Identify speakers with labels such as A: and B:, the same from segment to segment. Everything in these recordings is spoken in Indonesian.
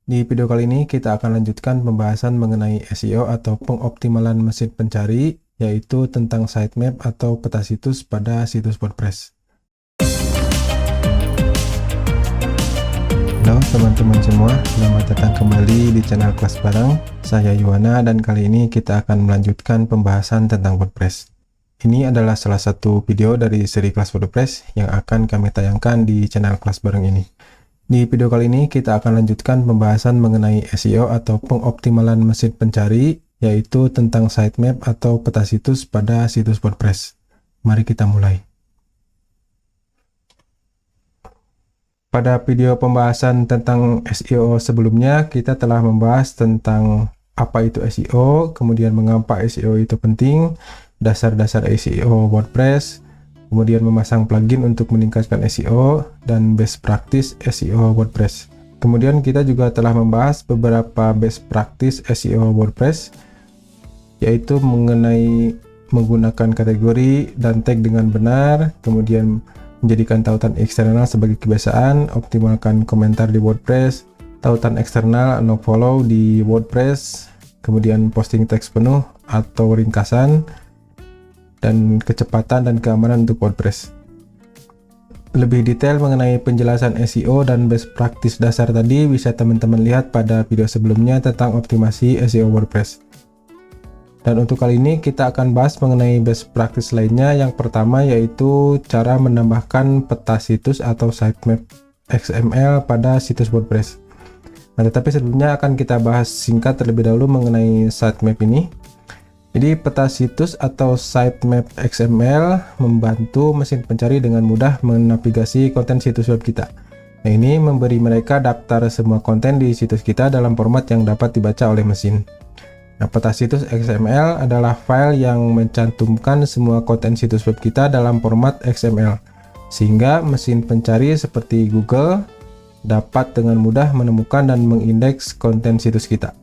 A: Di video kali ini kita akan lanjutkan pembahasan mengenai SEO atau pengoptimalan mesin pencari, yaitu tentang sitemap atau peta situs pada situs WordPress. Halo teman-teman semua, selamat datang kembali di channel Kelas Bareng. Saya Yuwana dan kali ini kita akan melanjutkan pembahasan tentang WordPress. Ini adalah salah satu video dari seri kelas WordPress yang akan kami tayangkan di channel Kelas Bareng ini. Di video kali ini kita akan lanjutkan pembahasan mengenai SEO atau pengoptimalan mesin pencari, yaitu tentang sitemap atau peta situs pada situs WordPress. Mari kita mulai. Pada video pembahasan tentang SEO sebelumnya, kita telah membahas tentang apa itu SEO, kemudian mengapa SEO itu penting, dasar-dasar SEO WordPress, kemudian memasang plugin untuk meningkatkan SEO, dan best practice SEO WordPress. Kemudian kita juga telah membahas beberapa best practice SEO WordPress, yaitu mengenai menggunakan kategori dan tag dengan benar, kemudian menjadikan tautan eksternal sebagai kebiasaan, optimalkan komentar di WordPress, tautan eksternal nofollow di WordPress, kemudian posting teks penuh atau ringkasan, dan kecepatan dan keamanan untuk WordPress. Lebih detail mengenai penjelasan SEO dan best practice dasar tadi bisa teman-teman lihat pada video sebelumnya tentang optimasi SEO WordPress. Dan untuk kali ini kita akan bahas mengenai best practice lainnya. Yang pertama yaitu cara menambahkan peta situs atau sitemap XML pada situs WordPress. Nah, tetapi sebelumnya akan kita bahas singkat terlebih dahulu mengenai sitemap ini. Jadi peta situs atau sitemap XML membantu mesin pencari dengan mudah menavigasi konten situs web kita. Nah, ini memberi mereka daftar semua konten di situs kita dalam format yang dapat dibaca oleh mesin. Nah, peta situs XML adalah file yang mencantumkan semua konten situs web kita dalam format XML, sehingga mesin pencari seperti Google dapat dengan mudah menemukan dan mengindeks konten situs kita.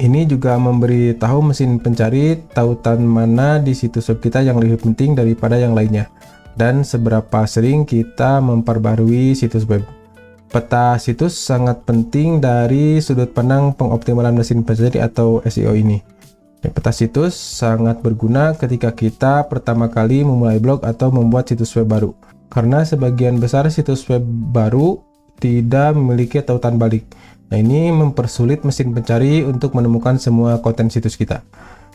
A: Ini juga memberi tahu mesin pencari tautan mana di situs web kita yang lebih penting daripada yang lainnya, dan seberapa sering kita memperbarui situs web. Peta situs sangat penting dari sudut pandang pengoptimalan mesin pencari atau SEO ini. Peta situs sangat berguna ketika kita pertama kali memulai blog atau membuat situs web baru, karena sebagian besar situs web baru tidak memiliki tautan balik. Nah, ini mempersulit mesin pencari untuk menemukan semua konten situs kita.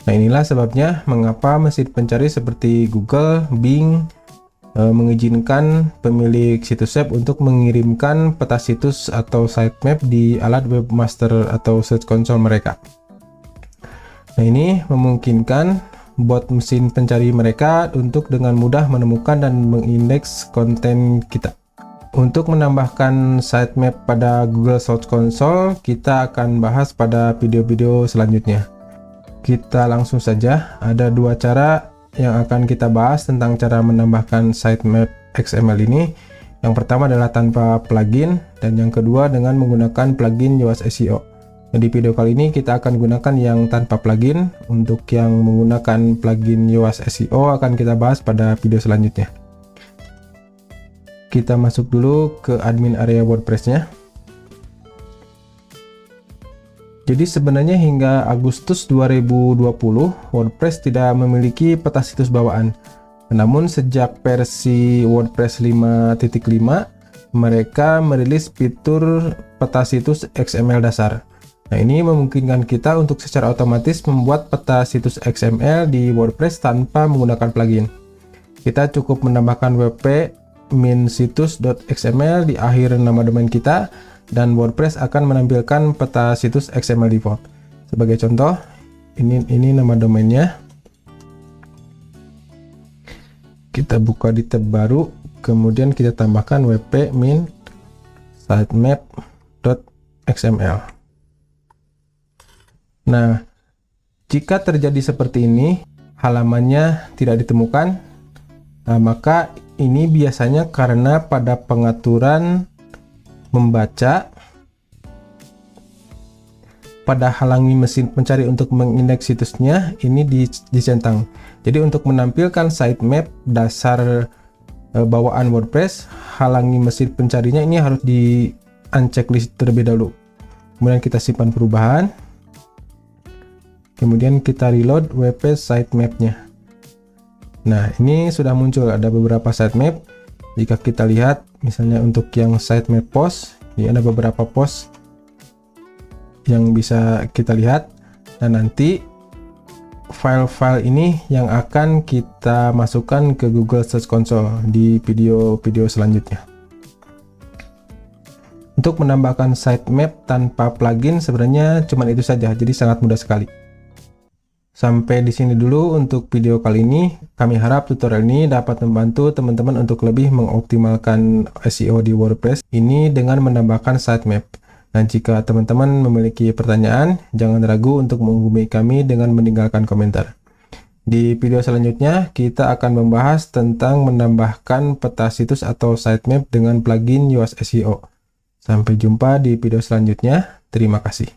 A: Nah, inilah sebabnya mengapa mesin pencari seperti Google, Bing mengizinkan pemilik situs web untuk mengirimkan peta situs atau sitemap di alat webmaster atau search console mereka. Nah, ini memungkinkan bot mesin pencari mereka untuk dengan mudah menemukan dan mengindeks konten kita. Untuk menambahkan sitemap pada Google Search Console, kita akan bahas pada video-video selanjutnya. Kita langsung saja, ada dua cara yang akan kita bahas tentang cara menambahkan sitemap XML ini. Yang pertama adalah tanpa plugin, dan yang kedua dengan menggunakan plugin Yoast SEO. Di video kali ini kita akan gunakan yang tanpa plugin. Untuk yang menggunakan plugin Yoast SEO akan kita bahas pada video selanjutnya. Kita masuk dulu ke admin area WordPress-nya. Jadi sebenarnya hingga Agustus 2020, WordPress tidak memiliki peta situs bawaan. Namun sejak versi WordPress 5.5, mereka merilis fitur peta situs XML dasar. Nah, ini memungkinkan kita untuk secara otomatis membuat peta situs XML di WordPress tanpa menggunakan plugin. Kita cukup menambahkan wp min-situs.xml di akhir nama domain kita, dan WordPress akan menampilkan peta situs XML default. Sebagai contoh, ini nama domainnya. Kita buka di tab baru, kemudian kita tambahkan wp min sitemap.xml. Nah, jika terjadi seperti ini, halamannya tidak ditemukan, nah, maka ini biasanya karena pada pengaturan membaca pada halangi mesin pencari untuk mengindeks situsnya ini dicentang. Jadi untuk menampilkan sitemap dasar bawaan WordPress, halangi mesin pencarinya ini harus di unchecklist terlebih dahulu. Kemudian kita simpan perubahan. Kemudian kita reload WP sitemap-nya. Nah, ini sudah muncul, ada beberapa sitemap. Jika kita lihat, misalnya untuk yang sitemap post, ini ada beberapa post yang bisa kita lihat. Dan nanti file-file ini yang akan kita masukkan ke Google Search Console di video-video selanjutnya. Untuk menambahkan sitemap tanpa plugin sebenarnya cuma itu saja, jadi sangat mudah sekali. Sampai di sini dulu untuk video kali ini. Kami harap tutorial ini dapat membantu teman-teman untuk lebih mengoptimalkan SEO di WordPress ini dengan menambahkan sitemap. Dan jika teman-teman memiliki pertanyaan, jangan ragu untuk menghubungi kami dengan meninggalkan komentar. Di video selanjutnya, kita akan membahas tentang menambahkan peta situs atau sitemap dengan plugin Yoast SEO. Sampai jumpa di video selanjutnya. Terima kasih.